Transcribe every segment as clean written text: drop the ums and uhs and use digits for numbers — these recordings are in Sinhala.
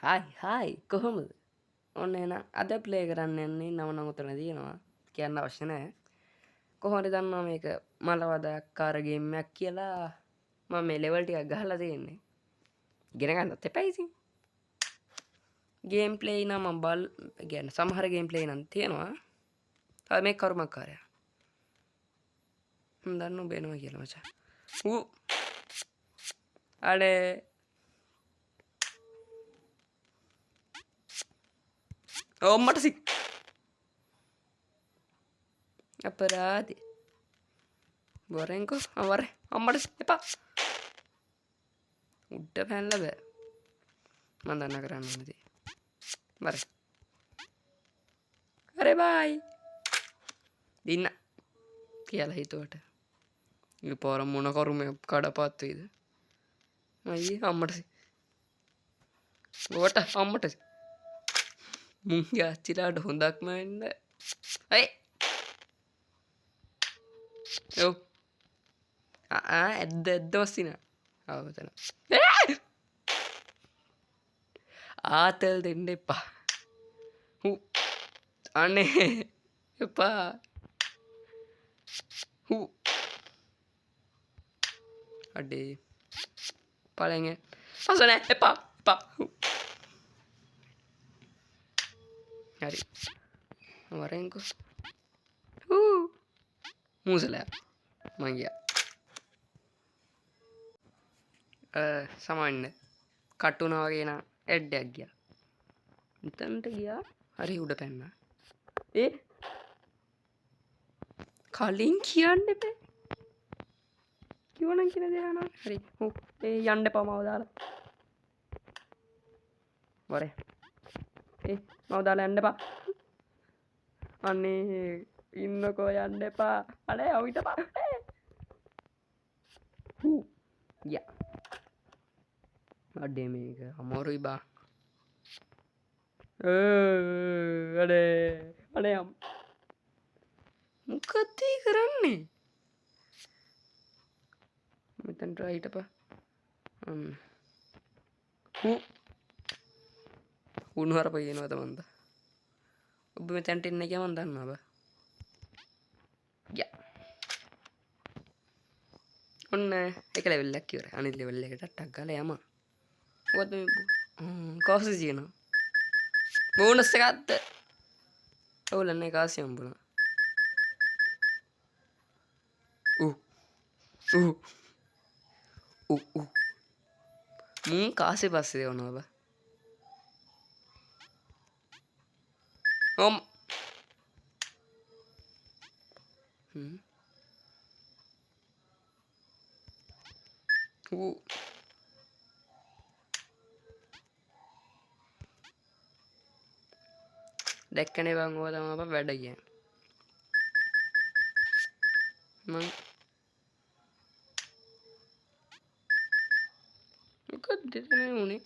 හායි කොහොමද? ඔන්න එහෙනම් අද ප්ලේ කරන්න යන්නේ නව නමුතන තියෙනවා කියන්න අවශ්‍ය නැහැ. කොහොමද දන්නවා මේක මලවදක්කාර ගේම් එකක් කියලා මම මේ ලෙවල් ටිකක් ගහලා තියෙන්නේ. ඉගෙන ගන්නත් එපා ඉතින්. ගේම් ප්ලේ නම් මම කියන්නේ සමහර ගේම් ප්ලේ නම් තියෙනවා. තව මේ කර්මකාරයා. දන්නු බේනවා කියලා මචං. අඩේ ඔම්මට සික් අපරාධි බොරෙන්කෝ අවරේ අම්මට එපා උඩ පැනලා බෑ මම දන්න කරන්න ඕනේදී බරේ අරේ බයි දින්න කියලා හිතුවට ඊ පාර මොන කරුමේ කඩපාත් වේද අයියේ අම්මට ඔවට අම්මට මුංගේ අච්චිලාට හොඳක්ම වෙන්න අය ඔව් ඇද්ද වස්සින ආවතන ආතල් දෙන්න එපා අනේ එපා අඩේ පලෙන් අසන එපා එපා හරි වරෙන්කෝ මූසලෑ මංගිය සමන්න කට්ටුනා වගේන එඩ්ඩක් ගිය ඉතන්ට ගියා හරි උඩ පැන්න ඒ කලින් කියන්න එපේ කිවන කියන දෙයන හරි ඒ යන්ඩ පමාව දාලා වරේ ඒ මවදාලා ඇන්ඩ පා අන්නේ ඉන්නකෝ යන්න එපා අනේ අවිත පා ය අඩේ මේක අමෝරුයි බා අනේ යම් මොකත්තේ කරන්නේ මෙතන්ට හිටපා උණුහර පයනවත මන්ද ඔබ මෙතැන්ට එන්න එක මන් දන්න බ ය ඔන්න එක ලෙවෙල්ලක් කිවර අනිත් ලෙවෙල්ල එකට ටක් ගල යම ඔද කෝස ජීන බෝනස්ස එකත්ත ඔවුලන්න කාසියම්බුණ මුන් කාසෙ පස්සේ වනවා ඔම් දැක්කනේ බං ඕවා තමයි අප වැඩ කියන්නේ මං මොකද දෙතනේ උනේ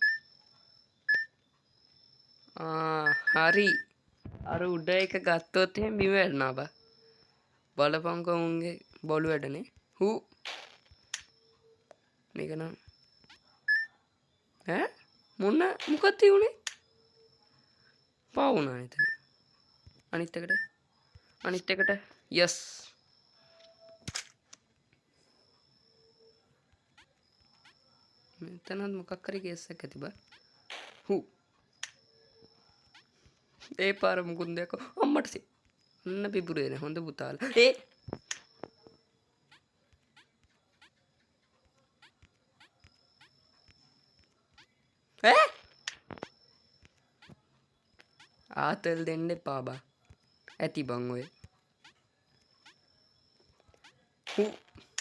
හරි අර උඩ එක ගත්තොත් එහෙම බිම වැටෙනවා බා බලපංකෝ උන්ගේ බොළු වැඩනේ මේක නම් ඈ මොන මොකක්ද උනේ පාවුණා එතන අනිත් එකට යස් මෙතනත් මොකක් හරි කේස් එකක් ඇති බා ඒ පාර මුකුත් දැක්ක අම්මට සි අන්න පිපුරේනේ හොඳ පුතාලා ආතල් දෙන්න එපා බා ඇති බං ඔය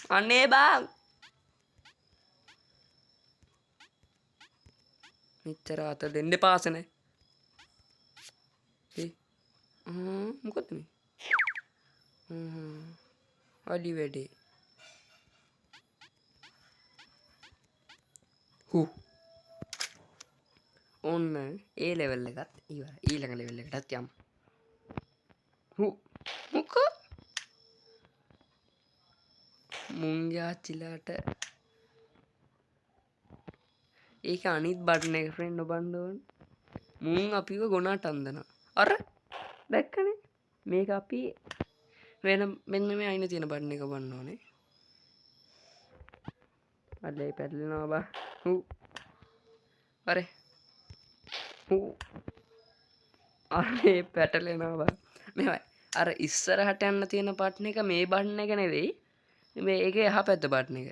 අනේ බං මෙච්චර ආතල් දෙන්න එපාසනේ මොකද මේ අඩි වැඩේ ඔන්න ඒ ලෙවල් එකත් ඉවර ඊළඟ ලෙවල් එකටත් යමු මොකෝ මුංගේ ආච්චිලාට ඒක අනිත් බටන් එක ෆ්‍රෙන්ඩ් ඔබන්න ඕන මුන් අපිව ගොනාට අන්දනවා. අර දැක්කනේ මේක අපි වෙන මෙන්න මේ අයින තියෙන බටන් එක බන්න ඕනේ. අඩේ පැටලෙනවා බා. හු. අරේ. හු. අරේ පැටලෙනවා බා. මෙහෙමයි. අර ඉස්සරහට යන්න තියෙන බටන් එක මේ බටන් එක නෙවෙයි. මේකේ එහා පැත්ත බටන් එක.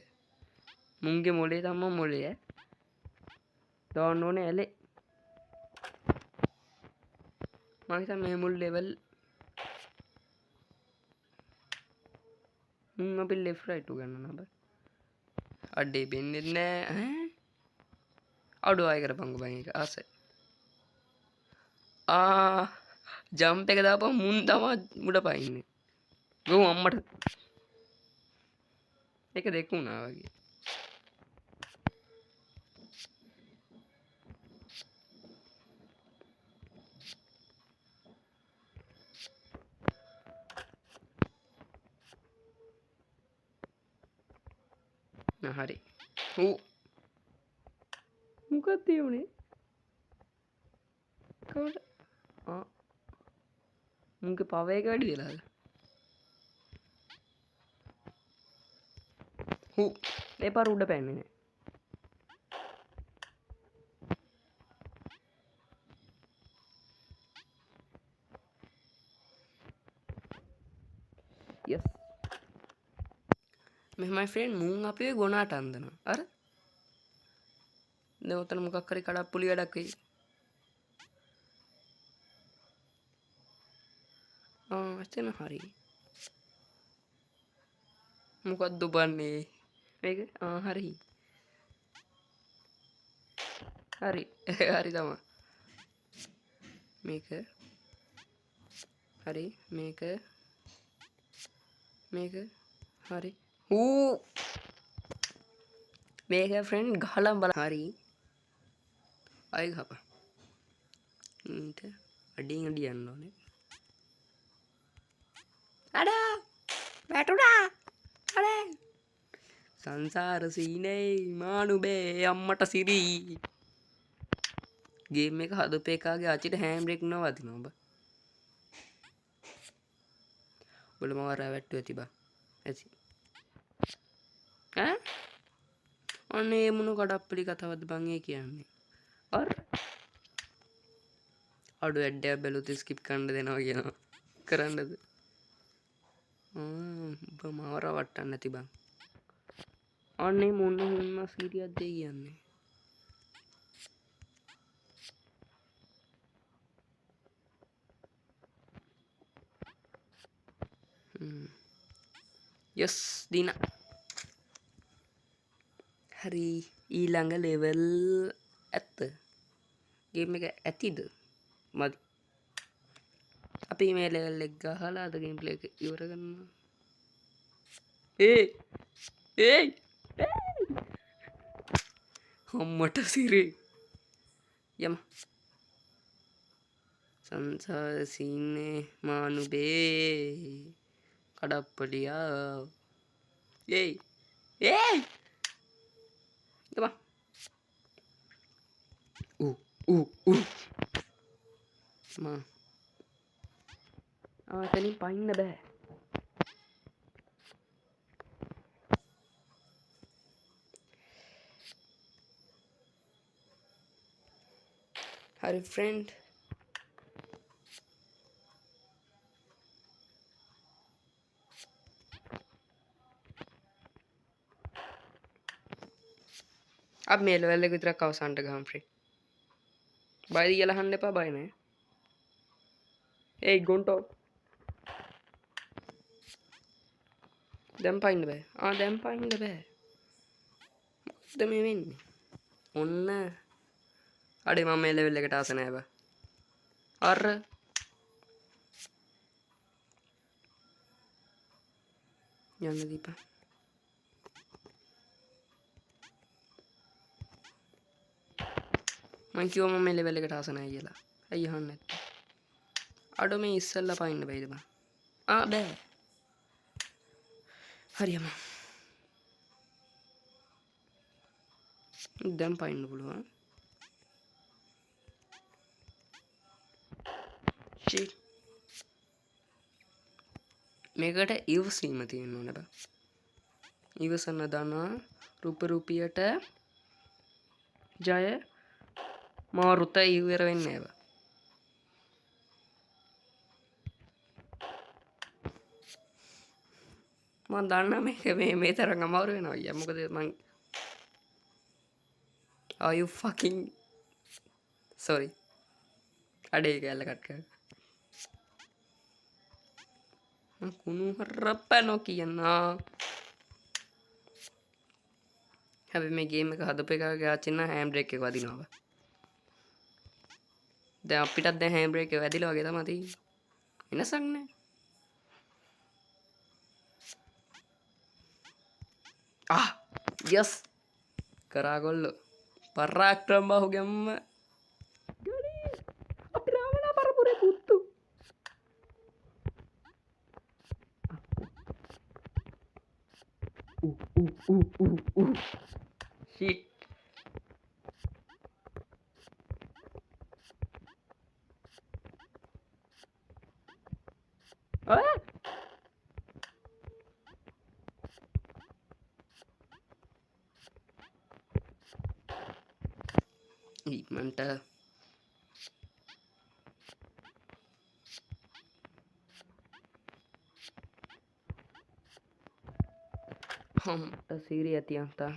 මුන්ගේ මොලේ තමයි මොලේ. දාන්න ඕනේ ඇලේ. මම හිතන්නේ මේ මුල් ලෙවල් අපි left right ගන්නවා බා. අඩේ වෙන්නේ නැහැ ඈ. අඩු ආයෙ කරපංගු බං එක ආසයි. ජම්ප් එක දාපුවම මුන් තමයි මුඩ පයින්නේ. ගොම් අම්මට. ඒක දෙක වුණා වගේ. හරි. මොකක්ද උනේ? කවුද? මුන්ගේ පව එක වැඩි වෙලාද? ඒ පාර උඩ පැන්නේ නෑ. yes. මෙහෙමයි ෆ්‍රෙන්ඩ් මුන් අපේ ගොනාට අන්දනවා. අර දැන් උතන මොකක් හරි කඩප්පුලි වැඩක් වෙයි. එතන හරි. මොකක්ද බන්නේ? මේක හරි. හරි. හරි තමයි. මේක හරි මේක හරි. මේක ෆ්‍රෙන්ඩ් ගහලා බල. හරි. අය ගහපන්. ඊට අඩින් අඩි යන්න ඕනේ. අඩා වැටුණා. අනේ සංසාර සීනේ මානුබේ අම්මට සිරි. ගේම් එක හදපු එකාගේ අචිට හෑම් බ්‍රේක් නවතිනවා ඔබ. ඔබල මම රැවට්ටු ඇති බා. ඇති. ඈ? අනේ මොන කඩප්පලි කතාවක්ද බං ඒ කියන්නේ? අර අඩු ඇඩ්ඩයක් බැලුත් ස්කිප් කරන්න දෙනවා කියනවා. කරන්නද? ඔබ මාව රවට්ටන්න නැති බං. අනේ මොන හුන්න සීරියස්ද කියන්නේ? yes දින. හරි ඊළඟ ලෙවල් ඇත්ත. ගේම් එක ඇතිද? මදි. අපි මේ ලෙවල් එක ගහලා අද ගේම් ප්ලේ එක ඉවර කරනවා. ඒ අම්මට සිරි. යම. සංසාර සීනේ මානුබේ කඩප්පලියා. Tama. Ma. Eතනින් පයින්න බෑ. හරි ෆ්‍රෙන්ඩ්. अब මේ ලෙවල් එක විතරක් අවසන්ට ගහමු ෆ්‍රෙන්ඩ්. බයද කියලා අහන්න එපා බය නෑ. ඒයි ගොන්ටෝ. දැන් පයින්න බෑ. දැන් පයින්න බෑ. මොකද මේ වෙන්නේ? ඔන්න අඩේ මම මේ ලෙවල් එකට ආස නෑ බා. අර යන්න දීපන්. මං කිව්වා මම මේ ලෙවල් එකට ආස නෑ කියලා. ඇයි අහන්නේ නැත්තේ? අඩෝ මේ ඉස්සෙල්ලා පයින්න බෑද බං? බෑ. හරියම. දැන් පයින්න පුළුවන්. shit. මේකට ඉවසීම තියෙන්න ඕන බා. ඉවසන්න දන්නවා රුපියට ජය මාරුත ඉවර වෙන්නේ නැහැ බා. මම දන්නා මේක මේ තරම් අමාරු වෙනවා අයියා. මොකද මං are you fucking sorry. අඩේ කැල්ල කට් කර. මං කුණු හරප්පනෝ කියනවා. හැබැයි මේ ගේම් එක හදපු එක ගාචින්න හෑන්ඩ් බ්‍රේක් එක වදිනවා. දැන් අපිටත් දැන් හෑන්ඩ් බ්‍රේක් එක වැදිලා වගේ තමයි තියෙන්නේ. වෙනසක් නැහැ. යස් කරා ගොල්ලෝ පරාක්‍රම බහුගම්ම අපි රාවණා පරපුරේ පුත්තු shit ඉක්මනට හම්ට සීරිය තියන්තා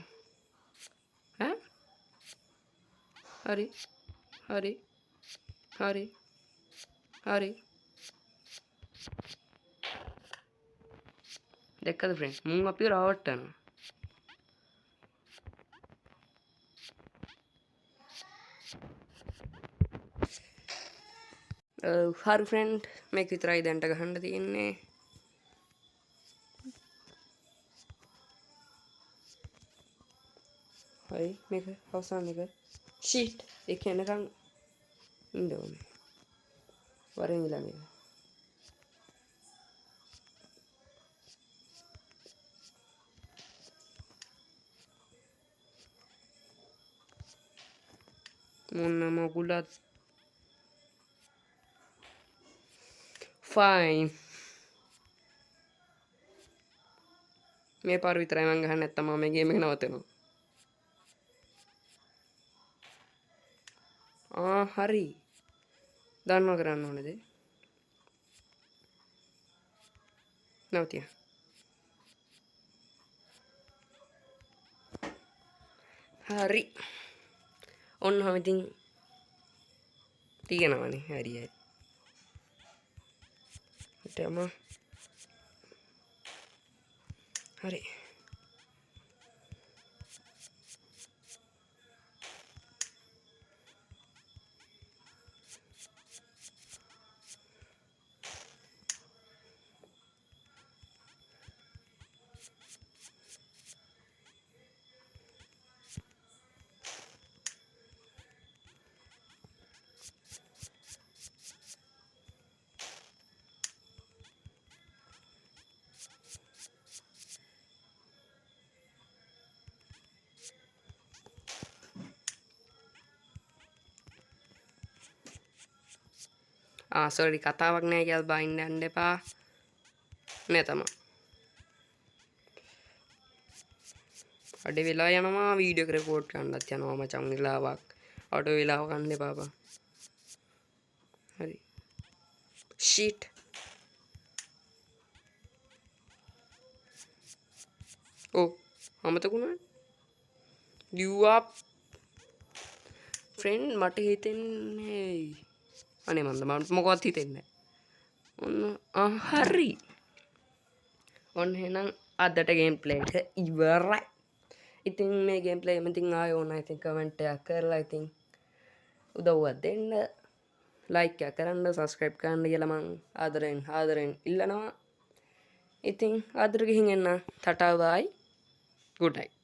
ඈ හරි හරි හරි හරි දැක්කද ෆ්‍රෙන්ඩ් මුන් අපිව රවට්ටනවා. හරි ෆ්‍රෙන්ඩ් මේක විතරයි දැන්ට ගහන්න තියෙන්නේ. හරි මේක අවසාන එක ෂීට් එක එනකම් ඉන්න ඕනේ. වරෙන් ඊළඟ මොන මොකුලත් ෆයින් මේ පාර විතරයි මං ගහන්නේ නැත්තම් මම මේ ගේම් එක නවත්තනවා. හරි දන්නව කරන්න ඕනේද නවතිය. හරි ඔන්න ඔහම ඉතින් තියෙනවනේ. හරි හරි හිටම හරි සොරි කතාවක් නෑ කියලා බයින්න යන්න එපා නෑ තමා. අඩ වෙලා යනවා වීඩියෝ එක රෙකෝඩ් කරන්නත් යනවා මචං වෙලාවක් අඩ වෙලාව ගන්න එපා බා. හරි shit අමතකුණා you up friend මට හිතෙන්නේ අනේ මන්ද මට මොකවත් හිතෙන්නේ ඔන්න හරි ඔන්න එහෙනම් අදට ගේම් ප්ලේ එක ඉවරයි. ඉතින් මේ ගේම් ප්ලේ එකෙන් ඉතින් ආයෙ ඕන ඉතින් කමෙන්ට් එකක් කරලා ඉතින් උදව්වක් දෙන්න ලයික් එකක් කරන්න සබ්ස්ක්‍රයිබ් කරන්න කියලා මං ආදරෙන් ඉල්ලනවා. ඉතින් ආදර ගිහින් එන්න ටටා බයි good night.